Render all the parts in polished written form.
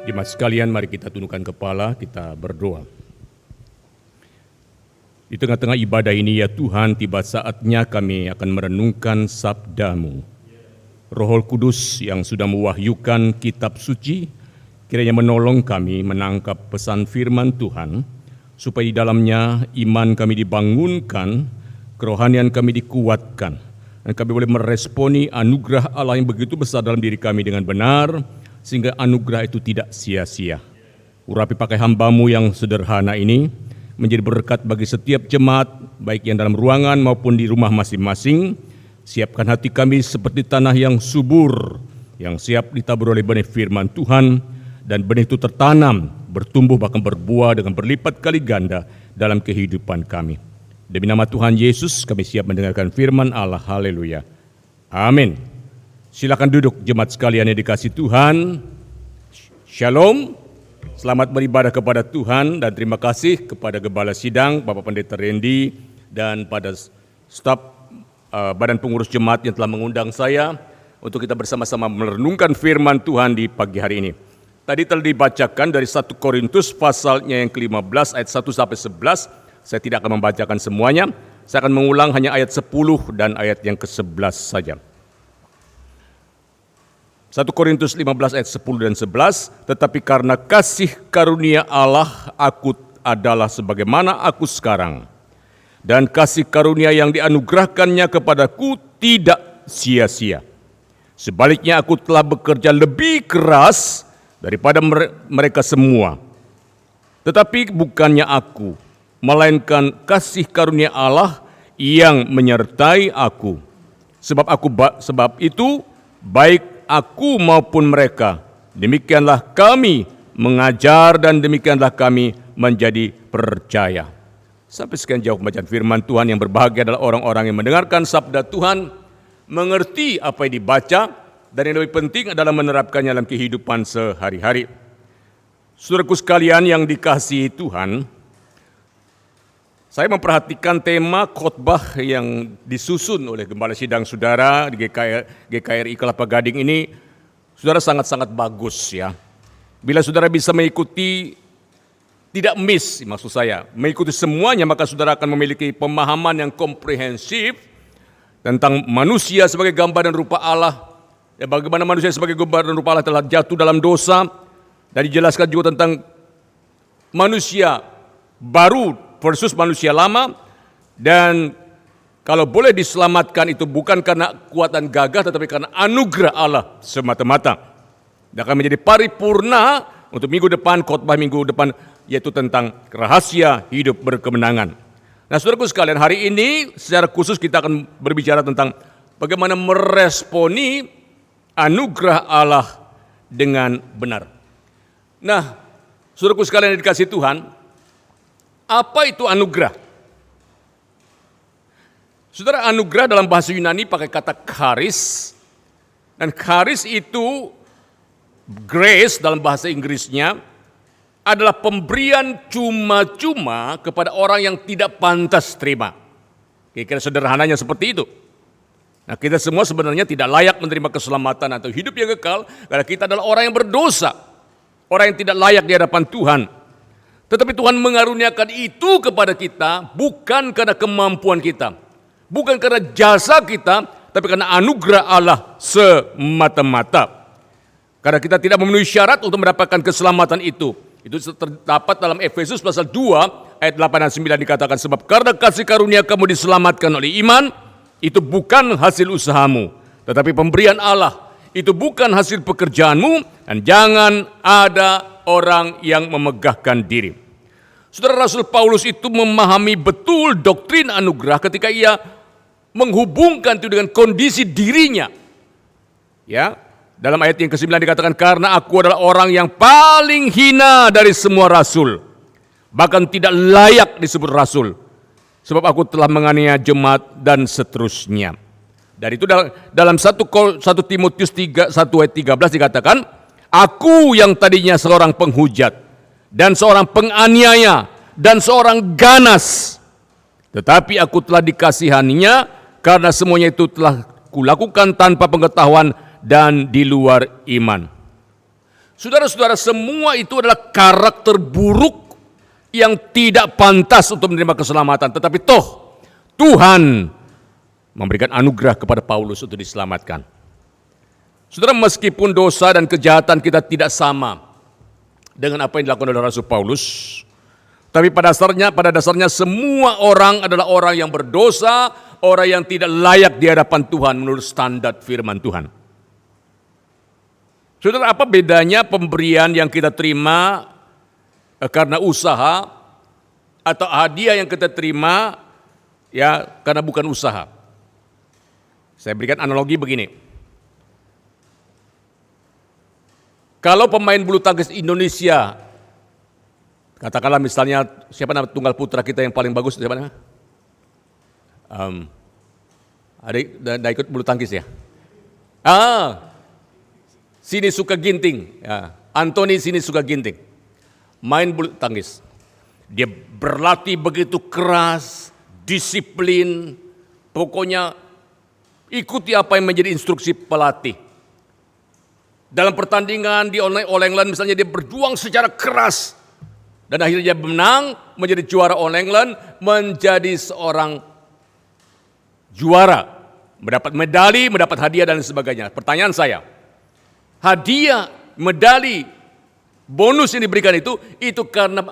Jemaat sekalian, mari kita tundukkan kepala, kita berdoa. Di tengah-tengah ibadah ini ya Tuhan, tiba saatnya kami akan merenungkan sabda-Mu. Roh Kudus yang sudah mewahyukan kitab suci, kiranya menolong kami menangkap pesan firman Tuhan, supaya di dalamnya iman kami dibangunkan, kerohanian kami dikuatkan, dan kami boleh meresponi anugerah Allah yang begitu besar dalam diri kami dengan benar, sehingga anugerah itu tidak sia-sia. Urapi pakai hamba-Mu yang sederhana ini, menjadi berkat bagi setiap jemaat, baik yang dalam ruangan maupun di rumah masing-masing. Siapkan hati kami seperti tanah yang subur, yang siap ditabur oleh benih firman Tuhan, dan benih itu tertanam, bertumbuh bahkan berbuah dengan berlipat kali ganda dalam kehidupan kami. Demi nama Tuhan Yesus, kami siap mendengarkan firman Allah. Haleluya. Amin. Silakan duduk jemaat sekalian yang dikasihi Tuhan. Shalom. Selamat beribadah kepada Tuhan dan terima kasih kepada Gembala Sidang, Bapak Pendeta Randy, dan pada staf Badan Pengurus Jemaat yang telah mengundang saya untuk kita bersama-sama merenungkan firman Tuhan di pagi hari ini. Tadi telah dibacakan dari 1 Korintus pasalnya yang ke-15 ayat 1 sampai 11. Saya tidak akan membacakan semuanya. Saya akan mengulang hanya ayat 10 dan ayat yang ke-11 saja. 1 Korintus 15 ayat 10 dan 11, tetapi karena kasih karunia Allah aku adalah sebagaimana aku sekarang. Dan kasih karunia yang dianugerahkannya kepadaku tidak sia-sia. Sebaliknya aku telah bekerja lebih keras daripada mereka semua. Tetapi bukannya aku, melainkan kasih karunia Allah yang menyertai aku. Sebab itu baik aku maupun mereka, demikianlah kami mengajar dan demikianlah kami menjadi percaya. Sampai sekian jauh pembacaan firman Tuhan. Yang berbahagia adalah orang-orang yang mendengarkan sabda Tuhan, mengerti apa yang dibaca, dan yang lebih penting adalah menerapkannya dalam kehidupan sehari-hari. Saudaraku sekalian yang dikasihi Tuhan, saya memperhatikan tema khotbah yang disusun oleh Gembala Sidang Saudara di GKRI Kelapa Gading ini, saudara sangat-sangat bagus ya. Bila saudara bisa mengikuti, tidak miss maksud saya, mengikuti semuanya, maka saudara akan memiliki pemahaman yang komprehensif tentang manusia sebagai gambar dan rupa Allah. Ya, bagaimana manusia sebagai gambar dan rupa Allah telah jatuh dalam dosa, dan dijelaskan juga tentang manusia baru versus manusia lama, dan kalau boleh diselamatkan itu bukan karena kekuatan gagah tetapi karena anugerah Allah semata-mata. Dan akan menjadi paripurna untuk minggu depan, khotbah minggu depan, yaitu tentang rahasia hidup berkemenangan. Nah, saudaraku sekalian, hari ini secara khusus kita akan berbicara tentang bagaimana meresponi anugerah Allah dengan benar. Nah, saudaraku sekalian yang dikasihi Tuhan, apa itu anugerah? Saudara, anugerah dalam bahasa Yunani pakai kata charis, dan charis itu grace dalam bahasa Inggrisnya adalah pemberian cuma-cuma kepada orang yang tidak pantas terima. Kira-kira sederhananya seperti itu. Nah, kita semua sebenarnya tidak layak menerima keselamatan atau hidup yang kekal karena kita adalah orang yang berdosa, orang yang tidak layak di hadapan Tuhan. Tetapi Tuhan mengaruniakan itu kepada kita bukan karena kemampuan kita, bukan karena jasa kita, tapi karena anugerah Allah semata-mata. Karena kita tidak memenuhi syarat untuk mendapatkan keselamatan itu. Itu terdapat dalam Efesus pasal 2 ayat 8 dan 9 dikatakan, sebab karena kasih karunia kamu diselamatkan oleh iman, itu bukan hasil usahamu, tetapi pemberian Allah. Itu bukan hasil pekerjaanmu, dan jangan ada orang yang memegahkan diri. Saudara, Rasul Paulus itu memahami betul doktrin anugerah ketika ia menghubungkan itu dengan kondisi dirinya. Ya, dalam ayat yang ke-9 dikatakan, karena aku adalah orang yang paling hina dari semua rasul, bahkan tidak layak disebut rasul, sebab aku telah menganiaya jemaat dan seterusnya. Dan itu dalam 1 Timotius 1 ayat 13 dikatakan, aku yang tadinya seorang penghujat dan seorang penganiaya dan seorang ganas, tetapi aku telah dikasihaninya karena semuanya itu telah kulakukan tanpa pengetahuan dan di luar iman. Saudara-saudara, semua itu adalah karakter buruk yang tidak pantas untuk menerima keselamatan. Tetapi toh Tuhan memberikan anugerah kepada Paulus untuk diselamatkan. Saudara, meskipun dosa dan kejahatan kita tidak sama dengan apa yang dilakukan oleh Rasul Paulus, tapi pada dasarnya semua orang adalah orang yang berdosa, orang yang tidak layak di hadapan Tuhan menurut standar firman Tuhan. Saudara, apa bedanya pemberian yang kita terima karena usaha atau hadiah yang kita terima ya karena bukan usaha? Saya berikan analogi begini. Kalau pemain bulu tangkis Indonesia, katakanlah misalnya siapa nama tunggal putra kita yang paling bagus, siapa namanya? Adik, udah ikut bulu tangkis ya? Sini Suka Ginting, ya. Anthony Sini Suka Ginting, main bulu tangkis. Dia berlatih begitu keras, disiplin, pokoknya ikuti apa yang menjadi instruksi pelatih. Dalam pertandingan di All England misalnya dia berjuang secara keras dan akhirnya dia menang, menjadi juara All England, menjadi seorang juara, mendapat medali, mendapat hadiah dan sebagainya. Pertanyaan saya, hadiah, medali, bonus yang diberikan itu karena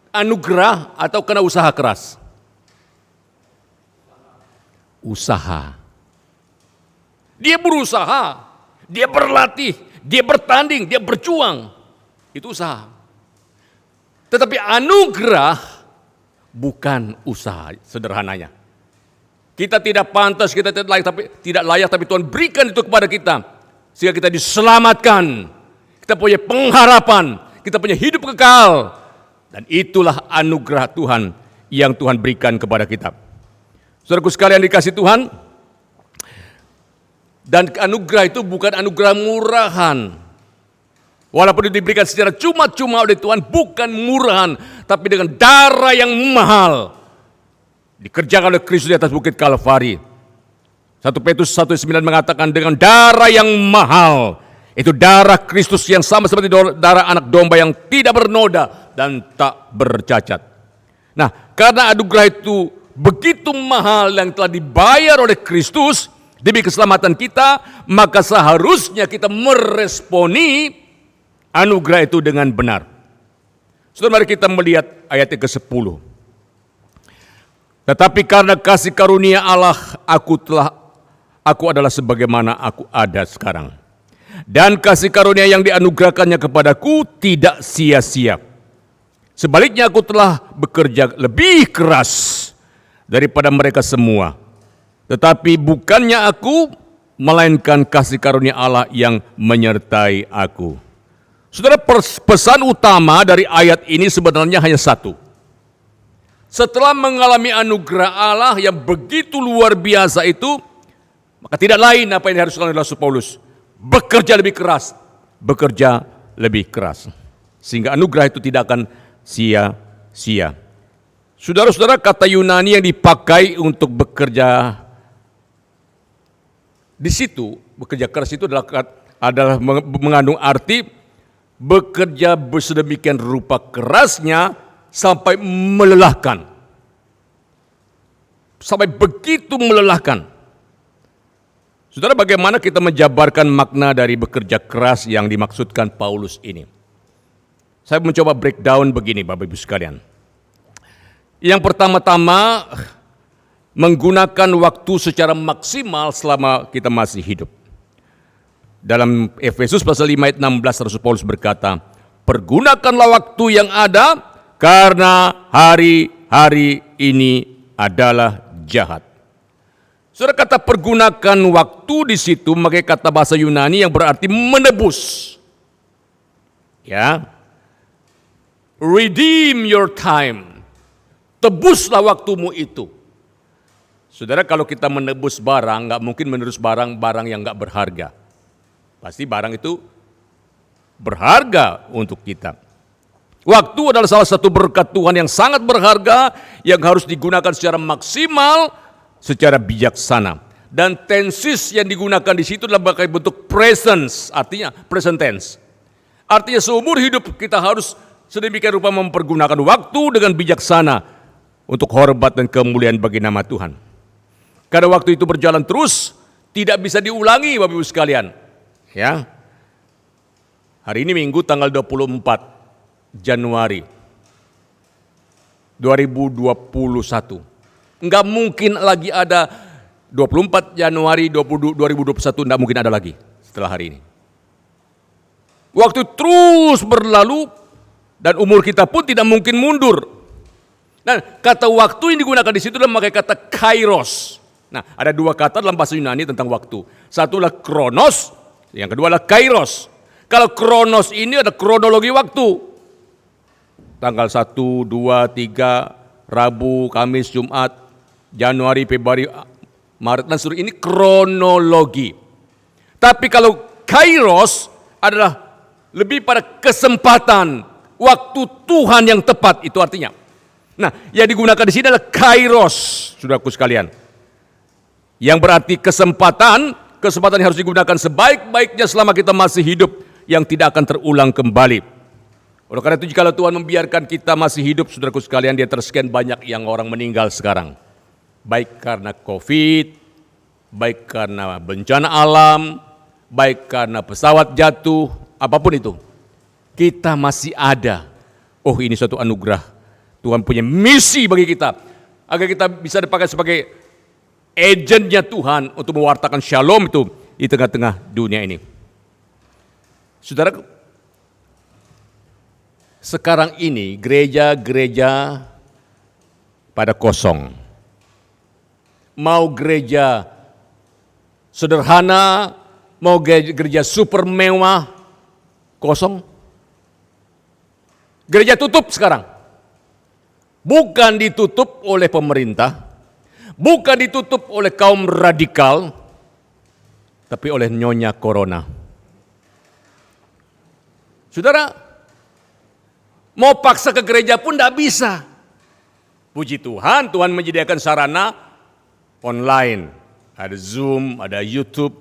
anugerah atau karena usaha keras? Usaha. Dia berusaha, dia berlatih, dia bertanding, dia berjuang. Itu usaha. Tetapi anugerah bukan usaha sederhananya. Kita tidak pantas, kita tidak layak, tapi Tuhan berikan itu kepada kita. Sehingga kita diselamatkan. Kita punya pengharapan, kita punya hidup kekal. Dan itulah anugerah Tuhan yang Tuhan berikan kepada kita. Saudaraku sekalian dikasih Tuhan, dan anugerah itu bukan anugerah murahan. Walaupun diberikan secara cuma-cuma oleh Tuhan, bukan murahan, tapi dengan darah yang mahal. Dikerjakan oleh Kristus di atas bukit Kalvari. 1 Petrus 1:9 mengatakan dengan darah yang mahal. Itu darah Kristus yang sama seperti darah anak domba yang tidak bernoda dan tak bercacat. Nah, karena anugerah itu begitu mahal yang telah dibayar oleh Kristus demi keselamatan kita, maka seharusnya kita meresponi anugerah itu dengan benar. Saudara, mari kita melihat ayat yang ke-10. Tetapi karena kasih karunia Allah, aku adalah sebagaimana aku ada sekarang. Dan kasih karunia yang dianugerahkannya kepadaku tidak sia-sia. Sebaliknya aku telah bekerja lebih keras daripada mereka semua. Tetapi bukannya aku, melainkan kasih karunia Allah yang menyertai aku. Saudara, pesan utama dari ayat ini sebenarnya hanya satu. Setelah mengalami anugerah Allah yang begitu luar biasa itu, maka tidak lain apa yang diharuskan oleh Rasul Paulus. Bekerja lebih keras, bekerja lebih keras. Sehingga anugerah itu tidak akan sia-sia. Saudara-saudara, kata Yunani yang dipakai untuk bekerja di situ, bekerja keras itu adalah mengandung arti bekerja sedemikian rupa kerasnya sampai melelahkan. Sampai begitu melelahkan. Saudara, bagaimana kita menjabarkan makna dari bekerja keras yang dimaksudkan Paulus ini? Saya mencoba breakdown begini, Bapak Ibu sekalian. Yang pertama-tama, menggunakan waktu secara maksimal selama kita masih hidup. Dalam Efesus pasal 5 ayat 16 Rasul Paulus berkata, pergunakanlah waktu yang ada karena hari-hari ini adalah jahat. Saudara, kata pergunakan waktu di situ memakai kata bahasa Yunani yang berarti menebus. Ya. Redeem your time. Tebuslah waktumu itu. Saudara, kalau kita menebus barang, nggak mungkin menebus barang-barang yang nggak berharga. Pasti barang itu berharga untuk kita. Waktu adalah salah satu berkat Tuhan yang sangat berharga, yang harus digunakan secara maksimal, secara bijaksana. Dan tenses yang digunakan di situ adalah sebagai bentuk presence, artinya present tense. Artinya seumur hidup kita harus sedemikian rupa mempergunakan waktu dengan bijaksana untuk hormat dan kemuliaan bagi nama Tuhan. Karena waktu itu berjalan terus, tidak bisa diulangi Bapak Ibu sekalian. Ya. Hari ini Minggu tanggal 24 Januari 2021. Enggak mungkin lagi ada 24 Januari 2021, enggak mungkin ada lagi setelah hari ini. Waktu terus berlalu dan umur kita pun tidak mungkin mundur. Nah, kata waktu yang digunakan di situ adalah memakai kata kairos. Nah, ada dua kata dalam bahasa Yunani tentang waktu. Satu adalah kronos, yang kedua adalah kairos. Kalau kronos ini ada kronologi waktu. Tanggal 1, 2, 3, Rabu, Kamis, Jumat, Januari, Februari, Maret, dan seterusnya. Ini kronologi. Tapi kalau kairos adalah lebih pada kesempatan, waktu Tuhan yang tepat, itu artinya. Nah, yang digunakan di sini adalah kairos, saudaraku sekalian. Yang berarti kesempatan yang harus digunakan sebaik-baiknya selama kita masih hidup, yang tidak akan terulang kembali. Oleh karena itu, jika Tuhan membiarkan kita masih hidup, saudaraku sekalian, dia tersekian banyak yang orang meninggal sekarang. Baik karena COVID, baik karena bencana alam, baik karena pesawat jatuh, apapun itu. Kita masih ada. Oh, ini suatu anugerah. Tuhan punya misi bagi kita. Agar kita bisa dipakai sebagai agennya Tuhan untuk mewartakan shalom itu di tengah-tengah dunia ini. Saudara, sekarang ini gereja-gereja pada kosong. Mau gereja sederhana, mau gereja super mewah, kosong. Gereja tutup sekarang. Bukan ditutup oleh pemerintah, bukan ditutup oleh kaum radikal, tapi oleh nyonya corona. Saudara, mau paksa ke gereja pun tidak bisa. Puji Tuhan, Tuhan menyediakan sarana online. Ada Zoom, ada YouTube.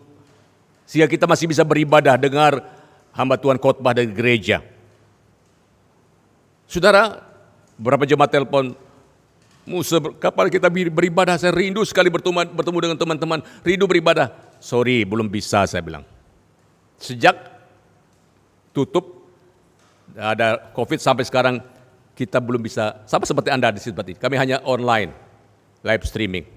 Sehingga kita masih bisa beribadah, dengar hamba Tuhan khotbah dari gereja. Saudara, beberapa jemaat telepon, Musa, kapan kita beribadah? Saya rindu sekali bertemu dengan teman-teman. Rindu beribadah. Sorry, belum bisa, saya bilang. Sejak tutup, ada COVID sampai sekarang, kita belum bisa, sama seperti Anda di sini. Kami hanya online, live streaming.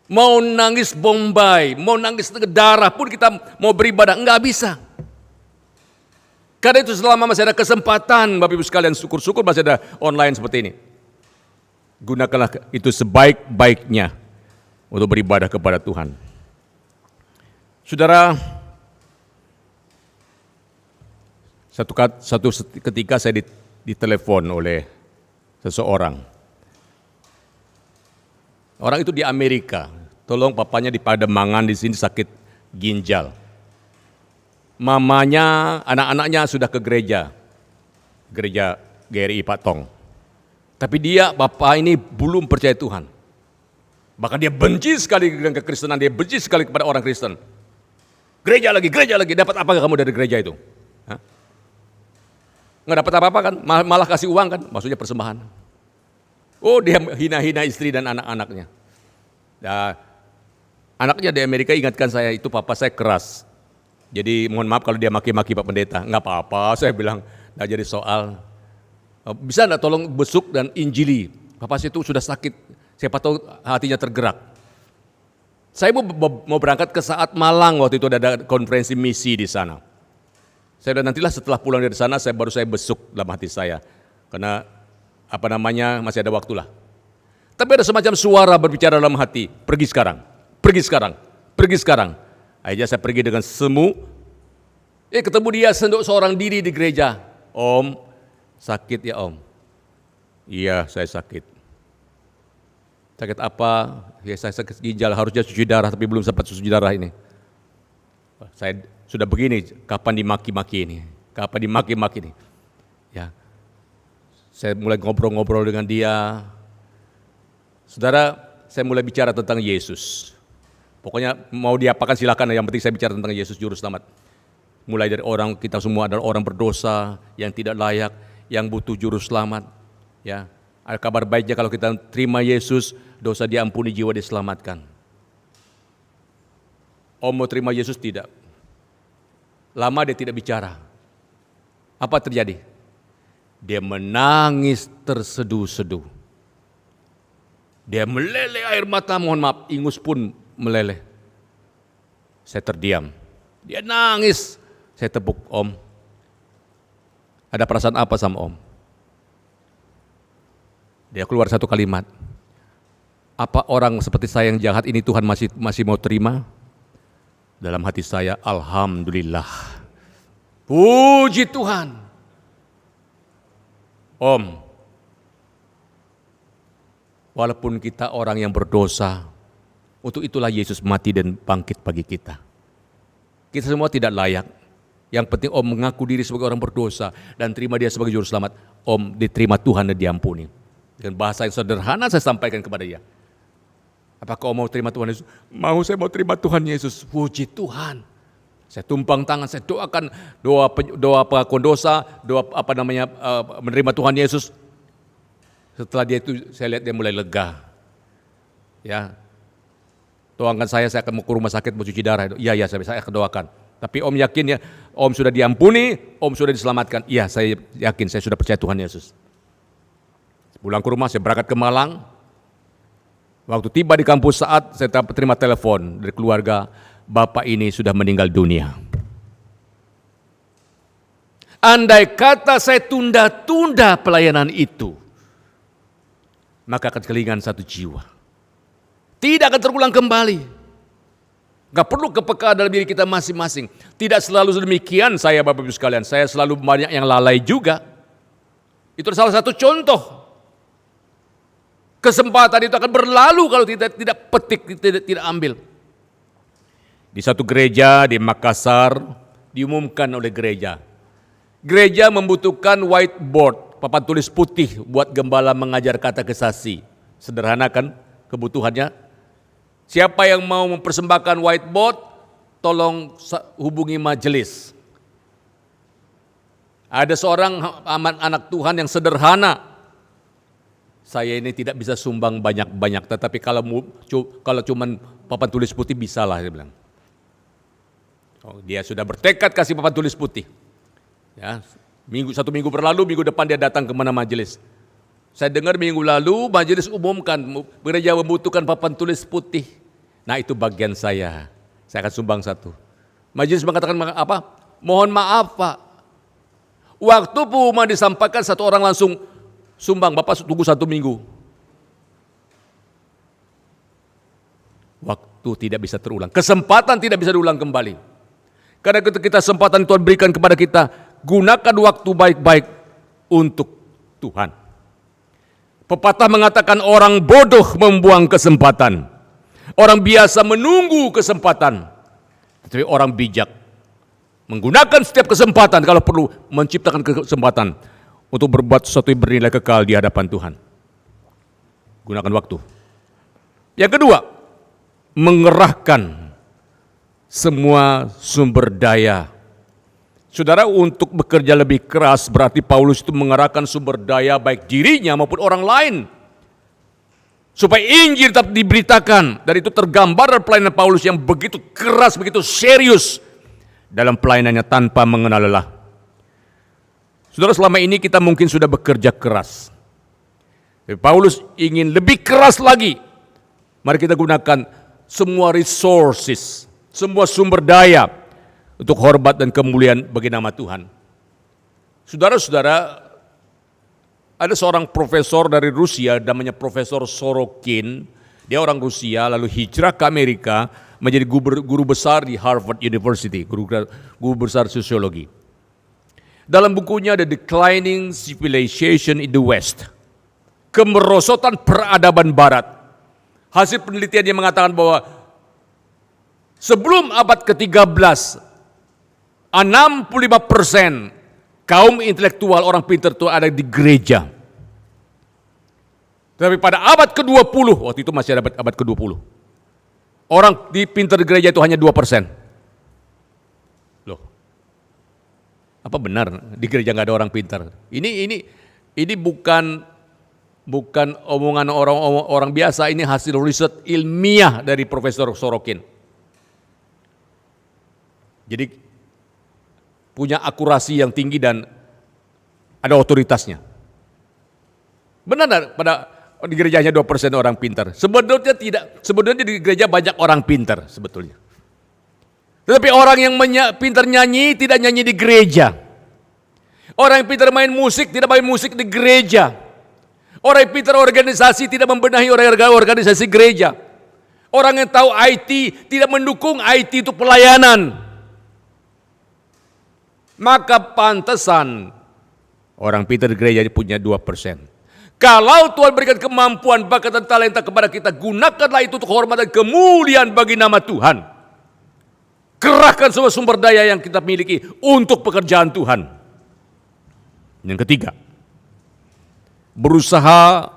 Mau nangis Bombay, mau nangis darah pun kita mau beribadah, enggak bisa. Karena itu selama masih ada kesempatan, Bapak Ibu sekalian, syukur-syukur masih ada online seperti ini. Gunakanlah itu sebaik-baiknya untuk beribadah kepada Tuhan. Saudara, satu ketika saya ditelepon oleh seseorang. Orang itu di Amerika, tolong papanya di Pademangan di sini sakit ginjal. Mamanya, anak-anaknya sudah ke gereja GRI Patong. Tapi dia, bapak ini belum percaya Tuhan. Bahkan dia benci sekali dengan kekristenan, dia benci sekali kepada orang Kristen. Gereja lagi, dapat apa kamu dari gereja itu? Hah? Nggak dapat apa-apa kan, malah kasih uang kan, maksudnya persembahan. Oh, dia hina-hina istri dan anak-anaknya. Nah, anaknya di Amerika ingatkan saya, itu papa saya keras. Jadi mohon maaf kalau dia maki-maki Pak Pendeta. Nggak apa-apa, saya bilang, nggak jadi soal. Bisa nggak tolong besuk dan injili? Papa saya itu sudah sakit, siapa tahu hatinya tergerak. Saya mau berangkat ke saat Malang, waktu itu ada konferensi misi di sana. Saya udah nantilah setelah pulang dari sana, baru saya besuk dalam hati saya. Karena masih ada waktu lah. Tapi ada semacam suara berbicara dalam hati, pergi sekarang, pergi sekarang, pergi sekarang. Akhirnya saya pergi dengan semu. Ketemu dia seorang diri di gereja. Om, sakit ya om? Iya, saya sakit. Sakit apa? Ya saya sakit ginjal, harusnya cuci darah tapi belum sempat cuci darah ini. Saya sudah begini, kapan dimaki-maki ini? Kapan dimaki-maki ini? Ya. Saya mulai ngobrol-ngobrol dengan dia. Saudara, saya mulai bicara tentang Yesus. Pokoknya mau diapakan silakan, yang penting saya bicara tentang Yesus Juru Selamat. Mulai dari kita semua adalah orang berdosa yang tidak layak, yang butuh juru selamat. Ya, ada kabar baiknya kalau kita terima Yesus, dosa diampuni, jiwa diselamatkan. Om mau terima Yesus tidak? Lama dia tidak bicara. Apa terjadi? Dia menangis terseduh-seduh. Dia meleleh air mata, mohon maaf, ingus pun meleleh. Saya terdiam. Dia nangis. Saya tepuk, Om. Ada perasaan apa sama Om? Dia keluar satu kalimat. Apa orang seperti saya yang jahat ini Tuhan masih mau terima? Dalam hati saya, alhamdulillah. Puji Tuhan. Om, walaupun kita orang yang berdosa, untuk itulah Yesus mati dan bangkit bagi kita. Kita semua tidak layak. Yang penting Om mengaku diri sebagai orang berdosa dan terima dia sebagai juru selamat. Om diterima Tuhan dan diampuni. Dengan bahasa yang sederhana saya sampaikan kepada dia. Apakah Om mau terima Tuhan Yesus? Mau, saya mau terima Tuhan Yesus. Puji Tuhan. Saya tumpang tangan, saya doakan doa pengakuan dosa, doa menerima Tuhan Yesus. Setelah dia itu saya lihat dia mulai lega. Ya. Doakan saya akan mau ke rumah sakit mau cuci darah. Iya, saya akan doakan. Tapi Om yakin ya, Om sudah diampuni, Om sudah diselamatkan. Iya, saya yakin, saya sudah percaya Tuhan Yesus. Pulang ke rumah, saya berangkat ke Malang. Waktu tiba di kampus saat saya terima telepon dari keluarga, Bapak ini sudah meninggal dunia. Andai kata saya tunda-tunda pelayanan itu, maka akan kehilangan satu jiwa. Tidak akan terulang kembali. Gak perlu kepekaan dalam diri kita masing-masing. Tidak selalu demikian saya Bapak Ibu sekalian. Saya selalu banyak yang lalai juga. Itu salah satu contoh. Kesempatan itu akan berlalu kalau tidak petik, tidak ambil. Di satu gereja di Makassar diumumkan oleh gereja. Gereja membutuhkan whiteboard, papan tulis putih buat gembala mengajar kata kesasi. Sederhana kan kebutuhannya? Siapa yang mau mempersembahkan whiteboard, tolong hubungi majelis. Ada seorang anak Tuhan yang sederhana. Saya ini tidak bisa sumbang banyak-banyak, tetapi kalau cuman papan tulis putih bisa lah, dia bilang. Dia sudah bertekad kasih papan tulis putih. Ya, satu minggu berlalu, minggu depan dia datang ke mana majelis. Saya dengar minggu lalu majelis umumkan gereja membutuhkan papan tulis putih. Nah itu bagian saya akan sumbang satu. Majelis mengatakan apa? Mohon maaf Pak. Waktu pengumuman disampaikan satu orang langsung sumbang, Bapak tunggu 1 minggu. Waktu tidak bisa terulang, kesempatan tidak bisa diulang kembali. Karena ketika kesempatan Tuhan berikan kepada kita, gunakan waktu baik-baik untuk Tuhan. Pepatah mengatakan orang bodoh membuang kesempatan. Orang biasa menunggu kesempatan. Tapi orang bijak menggunakan setiap kesempatan kalau perlu menciptakan kesempatan untuk berbuat sesuatu yang bernilai kekal di hadapan Tuhan. Gunakan waktu. Yang kedua, mengerahkan semua sumber daya. Saudara, untuk bekerja lebih keras berarti Paulus itu mengerahkan sumber daya baik dirinya maupun orang lain. Supaya Injil tetap diberitakan. Dan itu tergambar dalam pelayanan Paulus yang begitu keras, begitu serius dalam pelayanannya tanpa mengenal lelah. Saudara, selama ini kita mungkin sudah bekerja keras. Tapi Paulus ingin lebih keras lagi. Mari kita gunakan semua resources, semua sumber daya untuk hormat dan kemuliaan bagi nama Tuhan. Saudara-saudara, ada seorang profesor dari Rusia namanya Profesor Sorokin. Dia orang Rusia lalu hijrah ke Amerika menjadi guru besar di Harvard University, guru besar sosiologi. Dalam bukunya The Declining Civilization in the West, kemerosotan peradaban barat. Hasil penelitiannya mengatakan bahwa sebelum abad ke-13, 65% kaum intelektual orang pintar itu ada di gereja. Tapi pada abad ke-20, waktu itu masih ada abad ke-20, orang di pintar di gereja itu hanya 2%. Loh, Apa benar di gereja nggak ada orang pintar? Ini bukan omongan orang biasa, ini hasil riset ilmiah dari Profesor Sorokin. Jadi punya akurasi yang tinggi dan ada otoritasnya. Benar pada di gerejanya 2% orang pintar. Sebenarnya di gereja banyak orang pintar sebetulnya. Tetapi orang yang pintar nyanyi tidak nyanyi di gereja. Orang yang pintar main musik tidak main musik di gereja. Orang yang pintar organisasi tidak membenahi organisasi gereja. Orang yang tahu IT tidak mendukung IT itu pelayanan. Maka pantesan orang pintar di gereja punya 2%. Kalau Tuhan berikan kemampuan, bakat dan talenta kepada kita, gunakanlah itu untuk kehormatan kemuliaan bagi nama Tuhan. Kerahkan semua sumber daya yang kita miliki untuk pekerjaan Tuhan. Yang ketiga, berusaha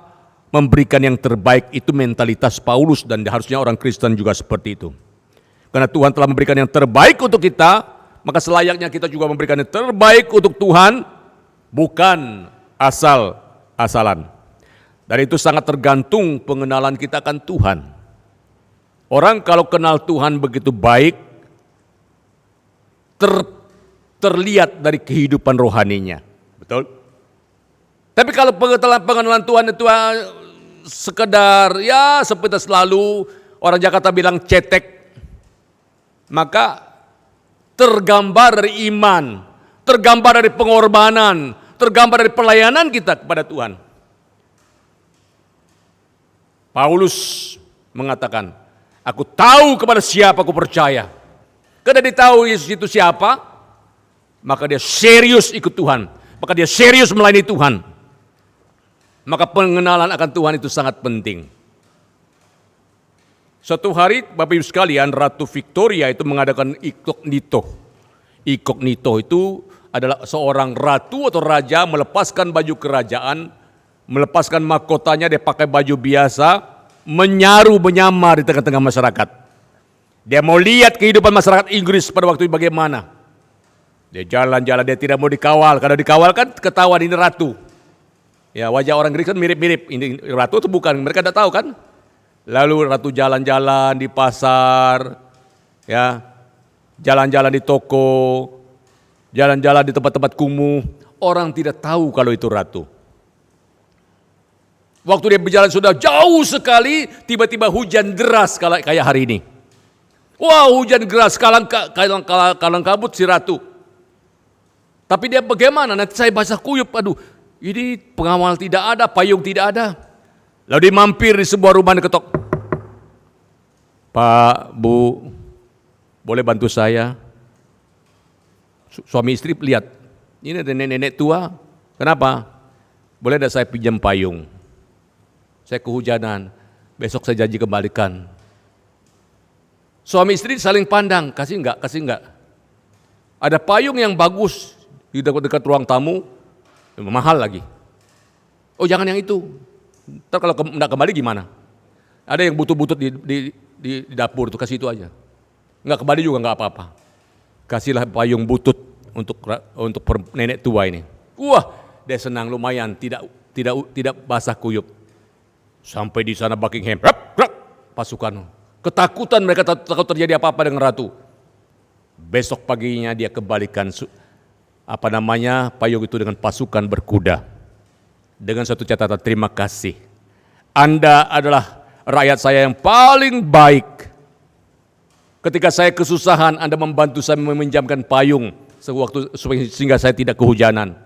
memberikan yang terbaik, itu mentalitas Paulus dan harusnya orang Kristen juga seperti itu. Karena Tuhan telah memberikan yang terbaik untuk kita, maka selayaknya kita juga memberikan yang terbaik untuk Tuhan, bukan asal-asalan. Dan itu sangat tergantung pengenalan kita akan Tuhan. Orang kalau kenal Tuhan begitu baik, terlihat dari kehidupan rohaninya. Betul? Tapi kalau pengenalan Tuhan itu sekedar ya seperti selalu orang Jakarta bilang cetek, maka tergambar dari iman, tergambar dari pengorbanan, tergambar dari pelayanan kita kepada Tuhan. Paulus mengatakan, aku tahu kepada siapa aku percaya. Karena dia tahu Yesus itu siapa, maka dia serius ikut Tuhan. Maka dia serius melayani Tuhan. Maka pengenalan akan Tuhan itu sangat penting. Suatu hari, Bapak Ibu sekalian, Ratu Victoria itu mengadakan incognito. Incognito itu adalah seorang ratu atau raja melepaskan baju kerajaan, melepaskan mahkotanya, dia pakai baju biasa, menyamar di tengah-tengah masyarakat. Dia mau lihat kehidupan masyarakat Inggris pada waktu itu bagaimana. Dia jalan-jalan, dia tidak mau dikawal. Kalau dikawal kan ketahuan ini ratu. Ya, wajah orang Inggris kan mirip-mirip. Ini ratu itu bukan, mereka tidak tahu kan. Lalu ratu jalan-jalan di pasar, ya, jalan-jalan di toko, jalan-jalan di tempat-tempat kumuh. Orang tidak tahu kalau itu ratu. Waktu dia berjalan sudah jauh sekali, tiba-tiba hujan deras kayak hari ini. Wah, hujan deras, kalang kabut si ratu. Tapi dia bagaimana? Nanti saya basah kuyup. Aduh, ini pengawal tidak ada, payung tidak ada. Lalu dia mampir di sebuah rumah, diketok. Pak, Bu, boleh bantu saya? Suami istri lihat, ini ada nenek-nenek tua. Kenapa? Boleh ada saya pinjam payung? Saya kehujanan, besok saya janji kembalikan. Suami istri saling pandang, kasih enggak? Ada payung yang bagus di dekat ruang tamu, mahal lagi. Oh, jangan yang itu. Ntar kalau enggak kembali gimana? Ada yang butut-butut di dapur, tuh kasih itu aja. Enggak kembali juga enggak apa-apa. Kasihlah payung butut untuk nenek tua ini. Wah, dia senang lumayan, tidak basah kuyup. Sampai di sana Buckingham, pasukan. Ketakutan mereka, takut terjadi apa-apa dengan ratu. Besok paginya dia kembalikan payung itu dengan pasukan berkuda. Dengan satu catatan, terima kasih. Anda adalah rakyat saya yang paling baik. Ketika saya kesusahan, Anda membantu saya meminjamkan payung sehingga saya tidak kehujanan.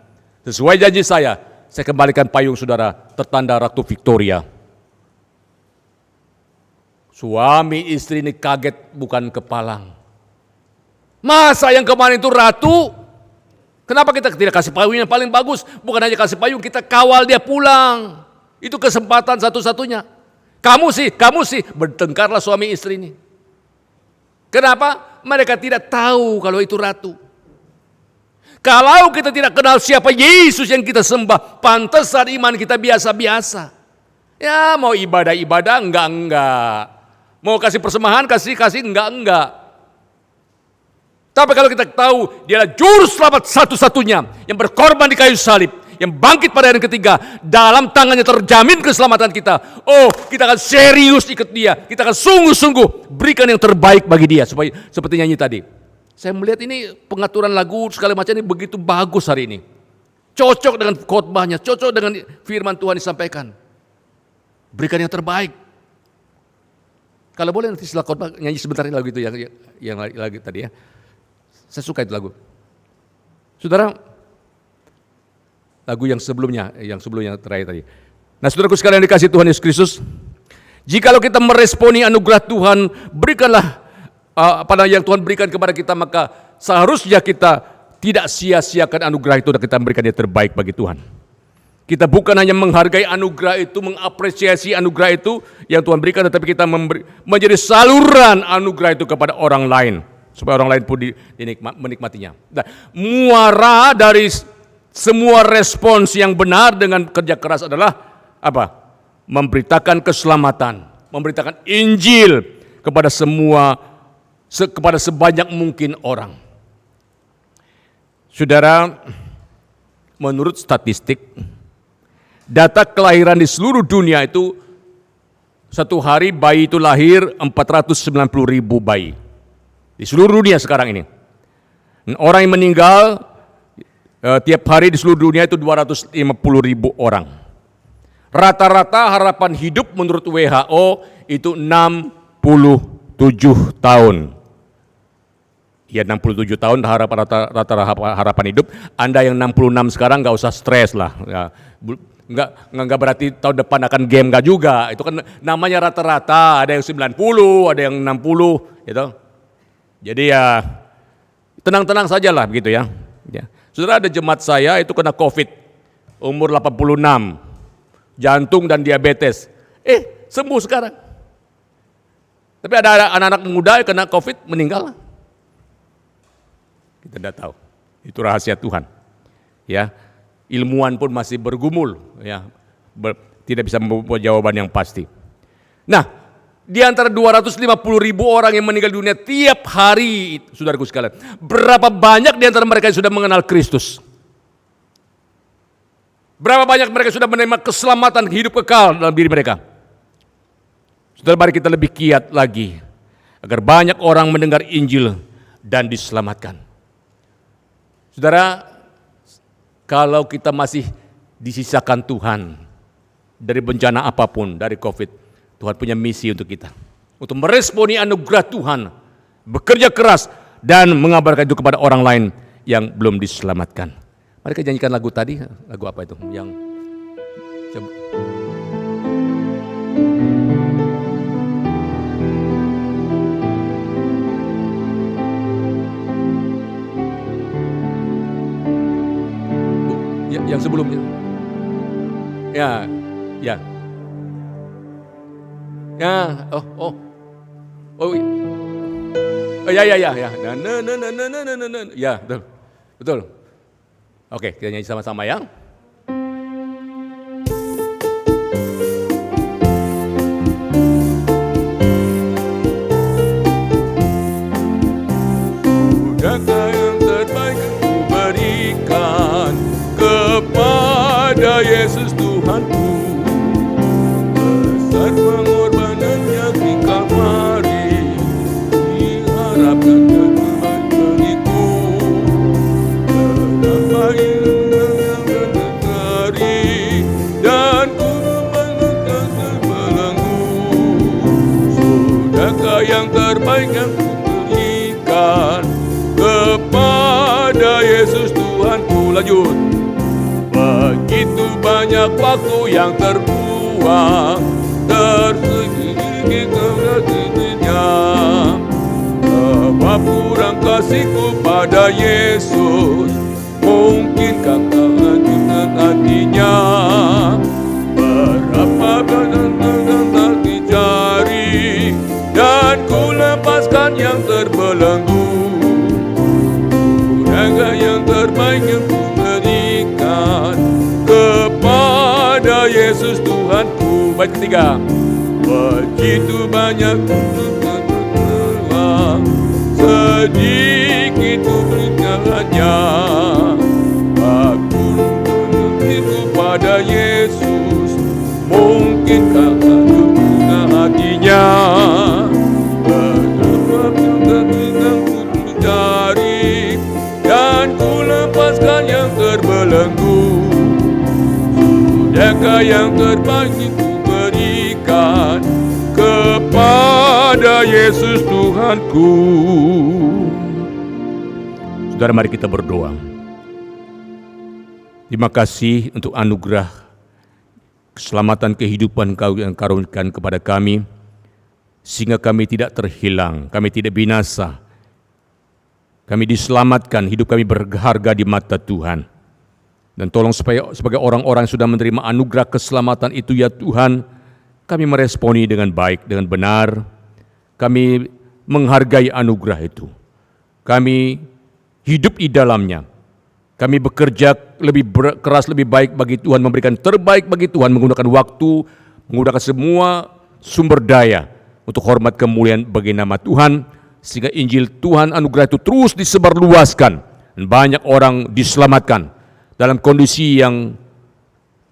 Sesuai janji saya kembalikan payung saudara, tertanda Ratu Victoria. Suami istri ini kaget bukan kepalang. Masa yang kemarin itu ratu? Kenapa kita tidak kasih payung yang paling bagus? Bukan hanya kasih payung, kita kawal dia pulang. Itu kesempatan satu-satunya. Kamu sih, bertengkarlah suami istri ini. Kenapa? Mereka tidak tahu kalau itu ratu. Kalau kita tidak kenal siapa Yesus yang kita sembah, pantesan iman kita biasa-biasa. Ya mau ibadah enggak. Mau kasih persembahan, kasih enggak. Tapi kalau kita tahu Dia adalah juru selamat satu-satunya yang berkorban di kayu salib, yang bangkit pada hari ketiga, dalam tangannya terjamin keselamatan kita. Oh, kita akan serius ikut Dia, kita akan sungguh-sungguh berikan yang terbaik bagi Dia. Supaya seperti nyanyi tadi, saya melihat ini pengaturan lagu segala macam ini begitu bagus hari ini. Cocok dengan khotbahnya, cocok dengan firman Tuhan disampaikan. Berikan yang terbaik. Kalau boleh nanti setelah khotbah nyanyi sebentar lagu itu yang lagi tadi ya. Saya suka itu lagu. Saudara, lagu yang sebelumnya terakhir tadi. Nah, saudaraku sekalian dikasih Tuhan Yesus Kristus, jikalau kita meresponi anugerah Tuhan, berikanlah pada yang Tuhan berikan kepada kita, maka seharusnya kita tidak sia-siakan anugerah itu dan kita memberikan yang terbaik bagi Tuhan. Kita bukan hanya menghargai anugerah itu, mengapresiasi anugerah itu yang Tuhan berikan, tetapi kita menjadi saluran anugerah itu kepada orang lain, supaya orang lain pun menikmatinya. Nah, muara dari semua respons yang benar dengan kerja keras adalah apa? Memberitakan keselamatan, memberitakan Injil kepada kepada sebanyak mungkin orang. Saudara, menurut statistik, data kelahiran di seluruh dunia itu satu hari bayi itu lahir 490.000 bayi. Di seluruh dunia sekarang ini. Orang yang meninggal tiap hari di seluruh dunia itu 250.000 orang. Rata-rata harapan hidup menurut WHO itu 67 tahun. Ya 67 tahun rata-rata harapan hidup. Anda yang 66 sekarang nggak usah stres lah. Ya, nggak berarti tahun depan akan game nggak juga. Itu kan namanya rata-rata. Ada yang 90, ada yang 60, gitu. Jadi ya tenang-tenang sajalah begitu ya. Saudara, ada jemaat saya itu kena COVID, umur 86, jantung dan diabetes. Sembuh sekarang. Tapi ada anak-anak muda yang kena COVID meninggal. Kita tidak tahu. Itu rahasia Tuhan. Ya, ilmuwan pun masih bergumul. Ya, tidak bisa membuat jawaban yang pasti. Nah, di antara 250.000 orang yang meninggal dunia tiap hari, saudaraku sekalian, berapa banyak di antara mereka yang sudah mengenal Kristus? Berapa banyak mereka sudah menerima keselamatan hidup kekal dalam diri mereka? Saudara, mari kita lebih giat lagi agar banyak orang mendengar Injil dan diselamatkan. Saudara, kalau kita masih disisakan Tuhan dari bencana apapun, dari COVID, Tuhan punya misi untuk kita, untuk meresponi anugerah Tuhan, bekerja keras dan mengabarkan itu kepada orang lain yang belum diselamatkan. Mari kita nyanyikan lagu tadi, lagu apa itu? Yang yang sebelumnya. Ya. Ya, ya, betul. Oke, kita nyanyi sama-sama ya. Sudahkah yang terbaik ku berikan kepada Yesus Tuhanku? Besar pengorbanannya di Kalvari, diharapkan terbaik bagiku. Betapa indahnya negeri dan ku membanggakan terbelenggu. Sudahkah yang terbaik yang ku berikan kepada Yesus Tuhanku? Lanjut. Begitu banyak waktu yang terbuang, tersegini keberhatiannya. Apa kurang kasihku pada Yesus, mungkinkah kau lanjutkan hatinya? Berapa banyak tak dicari, dan ku lepaskan yang terbelenggu. Sudahkah yang terbaik yang ku berikan kepada Yesus Tuhanku? Bait ketiga. Begitu banyak sedikit yang terbaik ku berikan kepada Yesus Tuhanku. Saudara, mari kita berdoa. Terima kasih untuk anugerah keselamatan kehidupan Kau yang karuniakan kepada kami, sehingga kami tidak terhilang, kami tidak binasa. Kami diselamatkan, hidup kami berharga di mata Tuhan. Dan tolong supaya sebagai orang-orang yang sudah menerima anugerah keselamatan itu ya Tuhan, kami meresponi dengan baik, dengan benar. Kami menghargai anugerah itu. Kami hidup di dalamnya. Kami bekerja lebih keras, lebih baik bagi Tuhan, memberikan terbaik bagi Tuhan, menggunakan waktu, menggunakan semua sumber daya untuk hormat kemuliaan bagi nama Tuhan, sehingga Injil Tuhan anugerah itu terus disebarluaskan dan banyak orang diselamatkan dalam kondisi yang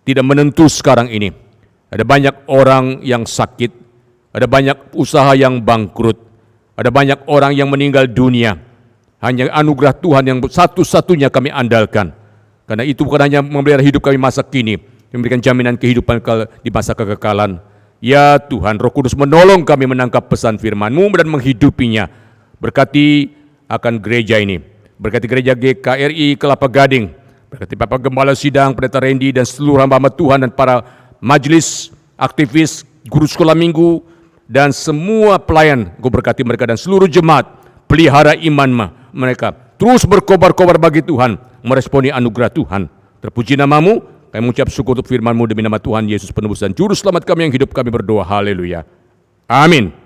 tidak menentu sekarang ini. Ada banyak orang yang sakit, ada banyak usaha yang bangkrut, ada banyak orang yang meninggal dunia. Hanya anugerah Tuhan yang satu-satunya kami andalkan. Karena itu bukan hanya memelihara hidup kami masa kini, memberikan jaminan kehidupan di masa kekekalan. Ya Tuhan, Roh Kudus menolong kami menangkap pesan firman-Mu dan menghidupinya. Berkati akan gereja ini. Berkati gereja GKRI Kelapa Gading. Berkati Bapak Gembala Sidang, Pendeta Randy dan seluruh hamba Tuhan dan para majelis, aktivis, guru sekolah minggu, dan semua pelayan. Engkau berkati mereka dan seluruh jemaat. Pelihara iman mereka. Terus berkobar-kobar bagi Tuhan. Meresponi anugerah Tuhan. Terpuji nama-Mu. Kami mengucap syukur untuk firman-Mu demi nama Tuhan Yesus penebus dan Juru Selamat kami yang hidup kami berdoa. Haleluya. Amin.